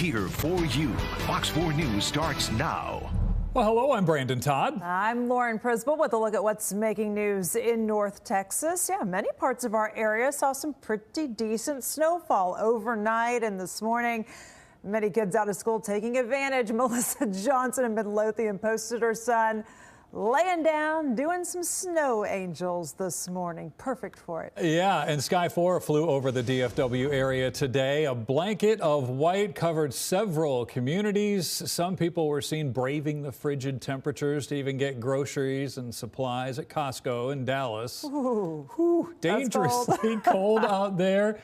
here for you. Fox 4 News starts now. Well, hello, I'm Brandon Todd. I'm Lauren Prisbel with a look at what's making news in North Texas. Yeah, many parts of our area saw some pretty decent snowfall overnight and this morning. Many kids out of school taking advantage. Melissa Johnson in Midlothian posted her son laying down, doing some snow angels this morning. Perfect for it. Yeah, and Sky 4 flew over the DFW area today. A blanket of white covered several communities. Some people were seen braving the frigid temperatures to even get groceries and supplies at Costco in Dallas. Ooh, dangerously cold out there.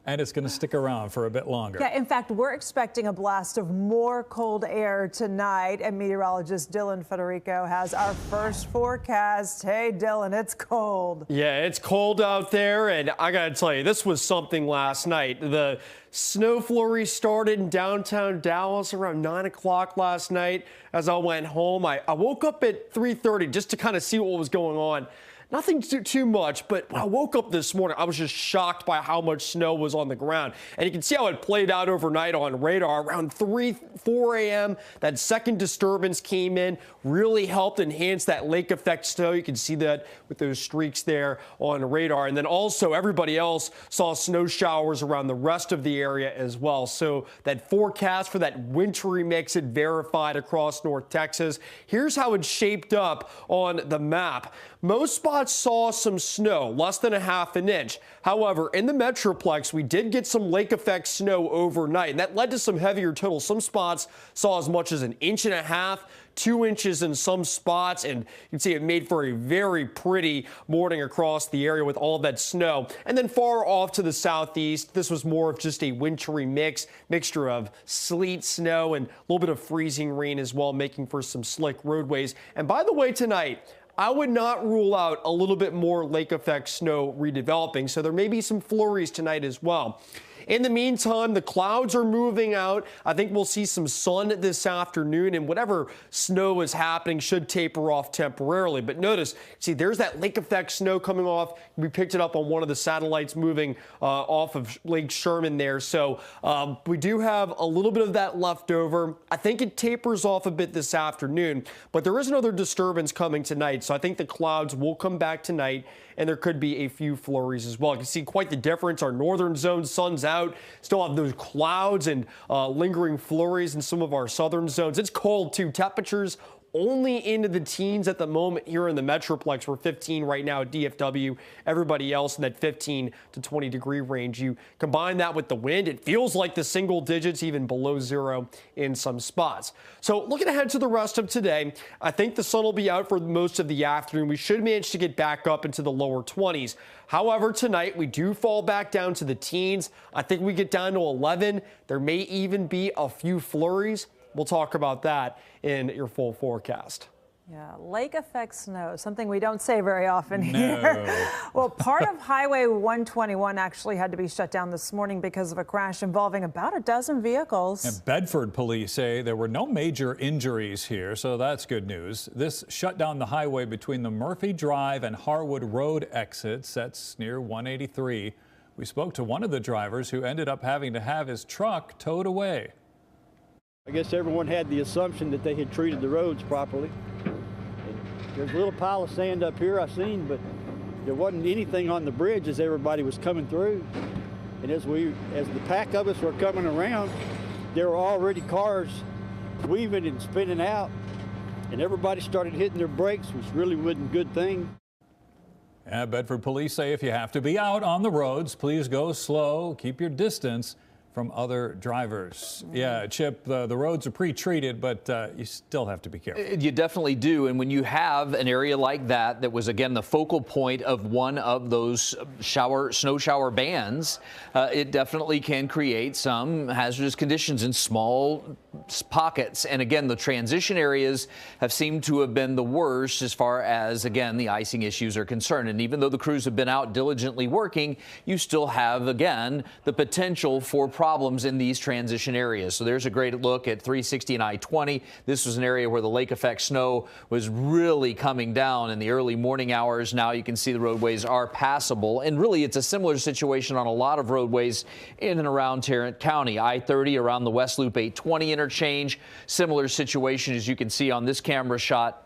And it's going to stick around for a bit longer. Yeah, in fact, we're expecting a blast of more cold air tonight. And meteorologist Dylan Federico has our first forecast. Hey, Dylan, it's cold. Yeah, it's cold out there. And I got to tell you, this was something last night. The snow flurry started in downtown Dallas around 9 o'clock last night. As I went home, I woke up at 3:30 just to kind of see what was going on. Nothing too much, but when I woke up this morning, I was just shocked by how much snow was on the ground. And you can see how it played out overnight on radar. Around 4 a.m., that second disturbance came in, really helped enhance that lake effect snow. You can see that with those streaks there on radar. And then also everybody else saw snow showers around the rest of the area as well. So that forecast for that wintry mix it verified across North Texas. Here's how it shaped up on the map. Most spots saw some snow, less than a half an inch. However, in the Metroplex, we did get some lake effect snow overnight, and that led to some heavier totals. Some spots saw as much as 1.5 inches, 2 inches in some spots, and you can see it made for a very pretty morning across the area with all of that snow. And then far off to the southeast, this was more of just a wintry mixture of sleet, snow, and a little bit of freezing rain as well, making for some slick roadways. And by the way, tonight, I would not rule out a little bit more lake effect snow redeveloping, so there may be some flurries tonight as well. In the meantime, the clouds are moving out. I think we'll see some sun this afternoon, and whatever snow is happening should taper off temporarily. But notice, see, there's that lake effect snow coming off. We picked it up on one of the satellites moving off of Lake Sherman there. So we do have a little bit of that left over. I think it tapers off a bit this afternoon, but there is another disturbance coming tonight. So I think the clouds will come back tonight, and there could be a few flurries as well. You can see quite the difference. Our northern zone, sun's out. Still have those clouds and lingering flurries in some of our southern zones. It's cold, too. Temperatures only into the teens at the moment here in the Metroplex. We're 15 right now at DFW. Everybody else in that 15 to 20 degree range. You combine that with the wind, it feels like the single digits, even below zero in some spots. So looking ahead to the rest of today, I think the sun will be out for most of the afternoon. We should manage to get back up into the lower 20s. However, tonight we do fall back down to the teens. I think we get down to 11. There may even be a few flurries. We'll talk about that in your full forecast. Yeah, lake effect snow, something we don't say very often here. Well, part of Highway 121 actually had to be shut down this morning because of a crash involving about a dozen vehicles. And Bedford police say there were no major injuries here, so that's good news. This shut down the highway between the Murphy Drive and Harwood Road exits. That's near 183. We spoke to one of the drivers who ended up having to have his truck towed away. I guess everyone had the assumption that they had treated the roads properly. There's a little pile of sand up here I've seen, but there wasn't anything on the bridge as everybody was coming through. And as the pack of us were coming around, there were already cars weaving and spinning out, and everybody started hitting their brakes, which really wasn't a good thing. Yeah, Bedford police say if you have to be out on the roads, please go slow, keep your distance from other drivers. Yeah, Chip, the roads are pre-treated, but you still have to be careful. You definitely do. And when you have an area like that was, again, the focal point of one of those snow shower bans, it definitely can create some hazardous conditions in small pockets. And again, the transition areas have seemed to have been the worst as far as, again, the icing issues are concerned. And even though the crews have been out diligently working, you still have, again, the potential for problems in these transition areas. So there's a great look at 360 and I-20. This was an area where the lake effect snow was really coming down in the early morning hours. Now you can see the roadways are passable. And really, it's a similar situation on a lot of roadways in and around Tarrant County. I-30 around the West Loop 820 interchange. Similar situation as you can see on this camera shot.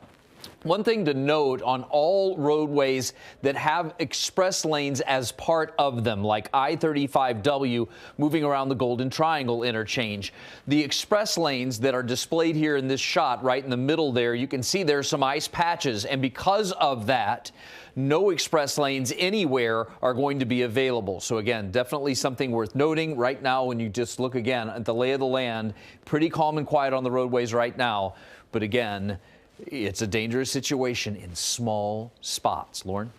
One thing to note on all roadways that have express lanes as part of them, like I-35W moving around the Golden Triangle interchange, the express lanes that are displayed here in this shot right in the middle there, you can see there's some ice patches. And because of that, no express lanes anywhere are going to be available. So again, definitely something worth noting right now when you just look again at the lay of the land. Pretty calm and quiet on the roadways right now. But again, it's a dangerous situation in small spots. Lauren?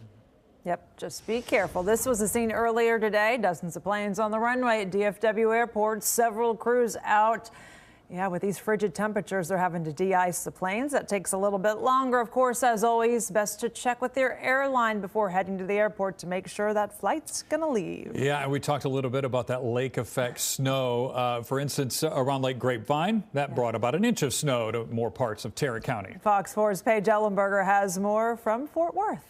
Yep, just be careful. This was a scene earlier today. Dozens of planes on the runway at DFW Airport. Several crews out. Yeah, with these frigid temperatures, they're having to de-ice the planes. That takes a little bit longer. Of course, as always, best to check with your airline before heading to the airport to make sure that flight's going to leave. Yeah, and we talked a little bit about that lake effect snow. For instance, around Lake Grapevine, that brought about an inch of snow to more parts of Tarrant County. Fox 4's Paige Ellenberger has more from Fort Worth.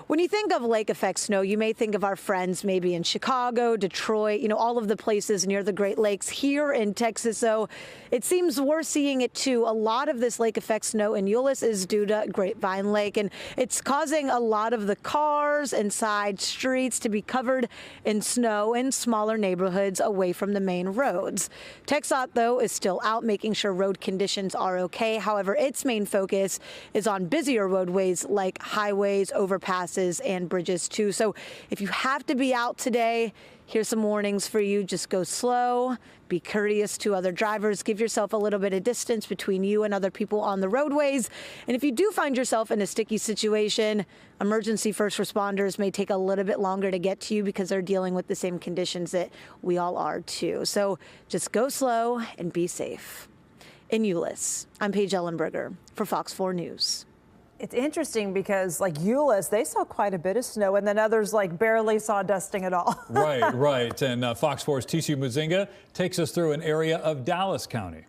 When you think of lake effect snow, you may think of our friends maybe in Chicago, Detroit, all of the places near the Great Lakes. Here in Texas, though, it seems we're seeing it too. A lot of this lake effect snow in Euless is due to Grapevine Lake, and it's causing a lot of the cars and side streets to be covered in snow in smaller neighborhoods away from the main roads. TxDOT, though, is still out making sure road conditions are okay. However, its main focus is on busier roadways like highways, overpasses, and bridges too. So if you have to be out today, here's some warnings for you. Just go slow, be courteous to other drivers, give yourself a little bit of distance between you and other people on the roadways. And if you do find yourself in a sticky situation, emergency first responders may take a little bit longer to get to you because they're dealing with the same conditions that we all are too. So just go slow and be safe. In Euless, I'm Paige Ellenberger for Fox 4 News. It's interesting because, like Euless, they saw quite a bit of snow, and then others barely saw dusting at all. Right. And Fox 4's TC Muzinga takes us through an area of Dallas County.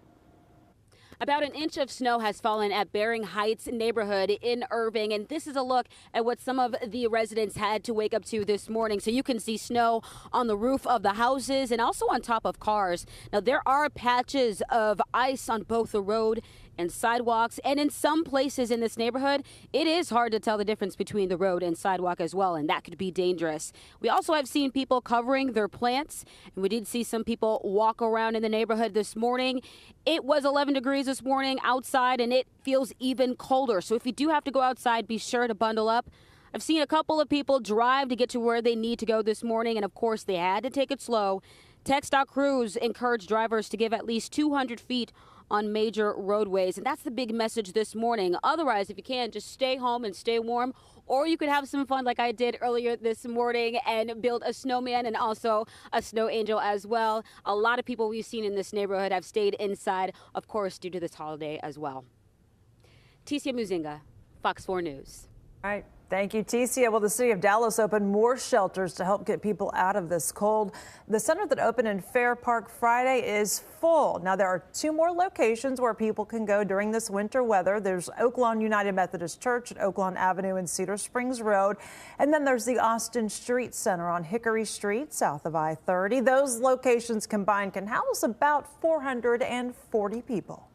About an inch of snow has fallen at Bering Heights neighborhood in Irving, and this is a look at what some of the residents had to wake up to this morning. So you can see snow on the roof of the houses and also on top of cars. Now, there are patches of ice on both the road and sidewalks, and in some places in this neighborhood, it is hard to tell the difference between the road and sidewalk as well, and that could be dangerous. We also have seen people covering their plants, and we did see some people walk around in the neighborhood this morning. It was 11 degrees this morning outside, and it feels even colder. So if you do have to go outside, be sure to bundle up. I've seen a couple of people drive to get to where they need to go this morning, and of course they had to take it slow. TxDOT crews encourage drivers to give at least 200 feet on major roadways, and that's the big message this morning. Otherwise, if you can, just stay home and stay warm, or you could have some fun like I did earlier this morning and build a snowman and also a snow angel as well. A lot of people we've seen in this neighborhood have stayed inside, of course, due to this holiday as well. Ticia Muzinga, Fox 4 News. All right. Thank you, Ticia. Well, the city of Dallas opened more shelters to help get people out of this cold. The center that opened in Fair Park Friday is full. Now, there are 2 more locations where people can go during this winter weather. There's Oaklawn United Methodist Church at Oaklawn Avenue and Cedar Springs Road. And then there's the Austin Street Center on Hickory Street, south of I-30. Those locations combined can house about 440 people.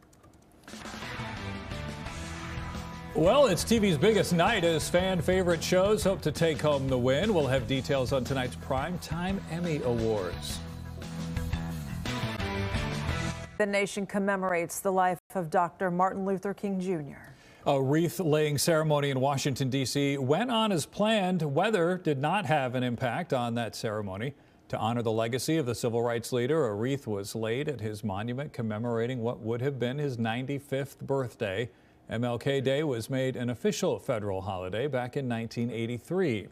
Well, it's TV's biggest night as fan favorite shows hope to take home the win. We'll have details on tonight's primetime Emmy Awards. The nation commemorates the life of Dr. Martin Luther King Jr. A wreath-laying ceremony in Washington, D.C. went on as planned. Weather did not have an impact on that ceremony. To honor the legacy of the civil rights leader, a wreath was laid at his monument commemorating what would have been his 95th birthday. MLK Day was made an official federal holiday back in 1983.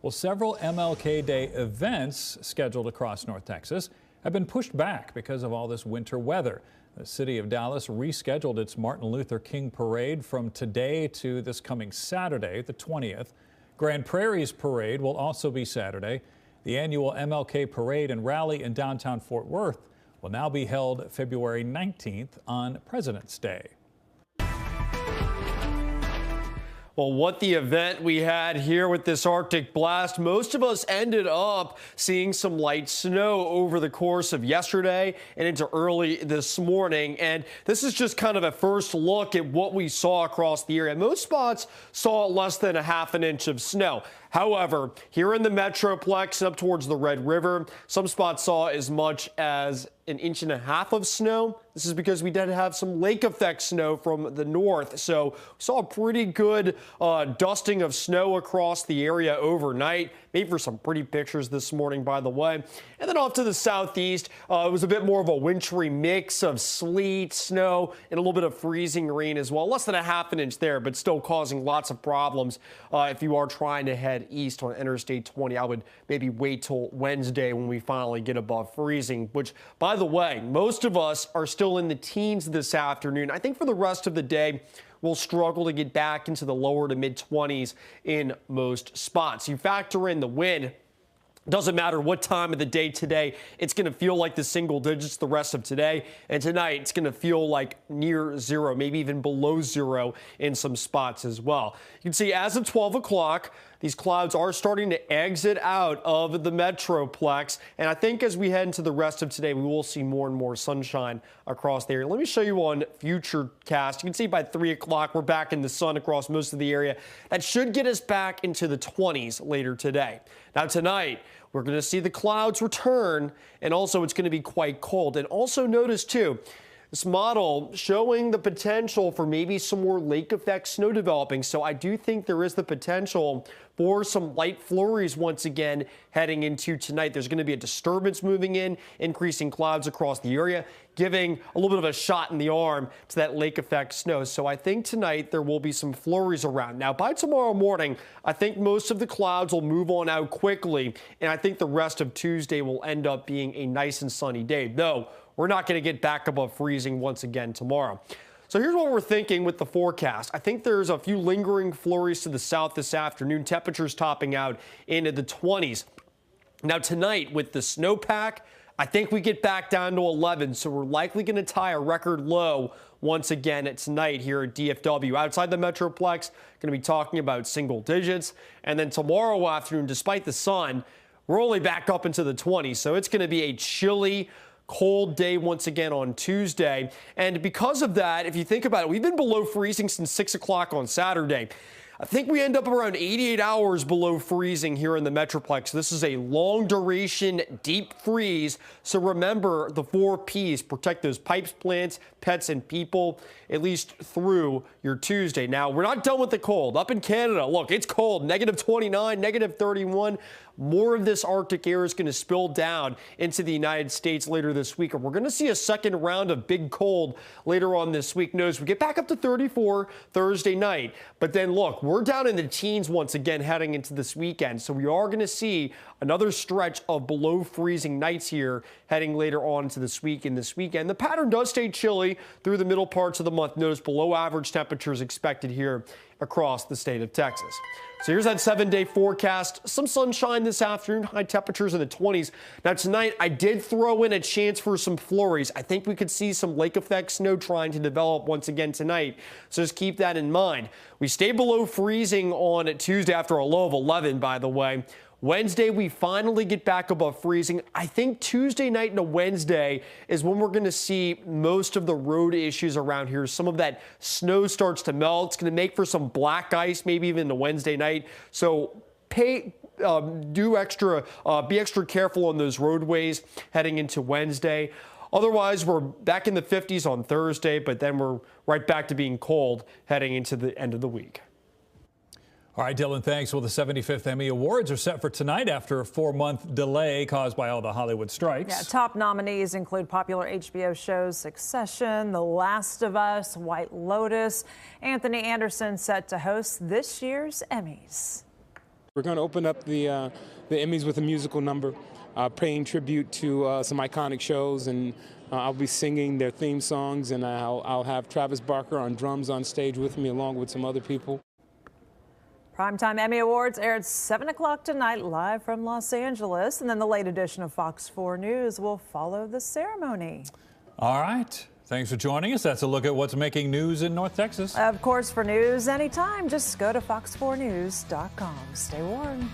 Well, several MLK Day events scheduled across North Texas have been pushed back because of all this winter weather. The city of Dallas rescheduled its Martin Luther King parade from today to this coming Saturday, the 20th. Grand Prairie's parade will also be Saturday. The annual MLK parade and rally in downtown Fort Worth will now be held February 19th on President's Day. Well, what the event we had here with this Arctic blast, most of us ended up seeing some light snow over the course of yesterday and into early this morning. And this is just kind of a first look at what we saw across the area. Most spots saw less than a half an inch of snow. However, here in the Metroplex up towards the Red River, some spots saw as much as an inch and a half of snow. This is because we did have some lake effect snow from the north. So we saw a pretty good dusting of snow across the area overnight. Made for some pretty pictures this morning, by the way. And then off to the southeast, it was a bit more of a wintry mix of sleet, snow, and a little bit of freezing rain as well. Less than a half an inch there, but still causing lots of problems if you are trying to head east on Interstate 20. I would maybe wait till Wednesday when we finally get above freezing, which, by the way, most of us are still in the teens this afternoon. I think for the rest of the day, we'll struggle to get back into the lower to mid 20s in most spots. You factor in the wind. Doesn't matter what time of the day today, it's going to feel like the single digits the rest of today. And tonight, it's going to feel like near zero, maybe even below zero in some spots as well. You can see as of 12 o'clock, these clouds are starting to exit out of the Metroplex. And I think as we head into the rest of today, we will see more and more sunshine across the area. Let me show you on Futurecast. You can see by 3 o'clock, we're back in the sun across most of the area. That should get us back into the 20s later today. Now tonight, we're going to see the clouds return, and also it's going to be quite cold. And also notice too, this model showing the potential for maybe some more lake effect snow developing. So I do think there is the potential for some light flurries once again heading into tonight. There's going to be a disturbance moving in, increasing clouds across the area, giving a little bit of a shot in the arm to that lake effect snow. So I think tonight there will be some flurries around. Now by tomorrow morning, I think most of the clouds will move on out quickly. And I think the rest of Tuesday will end up being a nice and sunny day, though we're not going to get back above freezing once again tomorrow. So here's what we're thinking with the forecast. I think there's a few lingering flurries to the south this afternoon, temperatures topping out into the 20s. Now tonight with the snowpack, I think we get back down to 11, so we're likely going to tie a record low once again at tonight here at DFW. Outside the Metroplex, going to be talking about single digits. And then tomorrow afternoon, despite the sun, we're only back up into the 20s, so it's going to be a chilly, cold day once again on Tuesday. And because of that, if you think about it, we've been below freezing since 6 o'clock on Saturday. I think we end up around 88 hours below freezing here in the Metroplex. This is a long duration, deep freeze. So remember the 4 Ps, protect those pipes, plants, pets, and people, at least through your Tuesday. Now, we're not done with the cold. Up in Canada, look, it's cold, negative 29, negative 31. More of this Arctic air is going to spill down into the United States later this week. And we're going to see a second round of big cold later on this week. Notice we get back up to 34 Thursday night. But then look, we're down in the teens once again heading into this weekend. So we are going to see another stretch of below freezing nights here heading later on into this week and this weekend. The pattern does stay chilly through the middle parts of the month. Notice below average temperatures expected here across the state of Texas. So here's that 7-day forecast. Some sunshine this afternoon, high temperatures in the 20s. Now tonight, I did throw in a chance for some flurries. I think we could see some lake effect snow trying to develop once again tonight. So just keep that in mind. We stay below freezing on Tuesday after a low of 11, by the way. Wednesday, we finally get back above freezing. I think Tuesday night into Wednesday is when we're going to see most of the road issues around here. Some of that snow starts to melt. It's going to make for some black ice, maybe even into Wednesday night. So be extra careful on those roadways heading into Wednesday. Otherwise, we're back in the 50s on Thursday, but then we're right back to being cold heading into the end of the week. All right, Dylan, thanks. Well, the 75th Emmy Awards are set for tonight after a 4-month delay caused by all the Hollywood strikes. Yeah, top nominees include popular HBO shows Succession, The Last of Us, White Lotus. Anthony Anderson set to host this year's Emmys. We're going to open up the Emmys with a musical number. paying tribute to some iconic shows, and I'll be singing their theme songs, and I'll have Travis Barker on drums on stage with me along with some other people. Primetime Emmy Awards aired 7 o'clock tonight live from Los Angeles, and then the late edition of Fox 4 News will follow the ceremony. All right. Thanks for joining us. That's a look at what's making news in North Texas. Of course, for news anytime, just go to fox4news.com. Stay warm.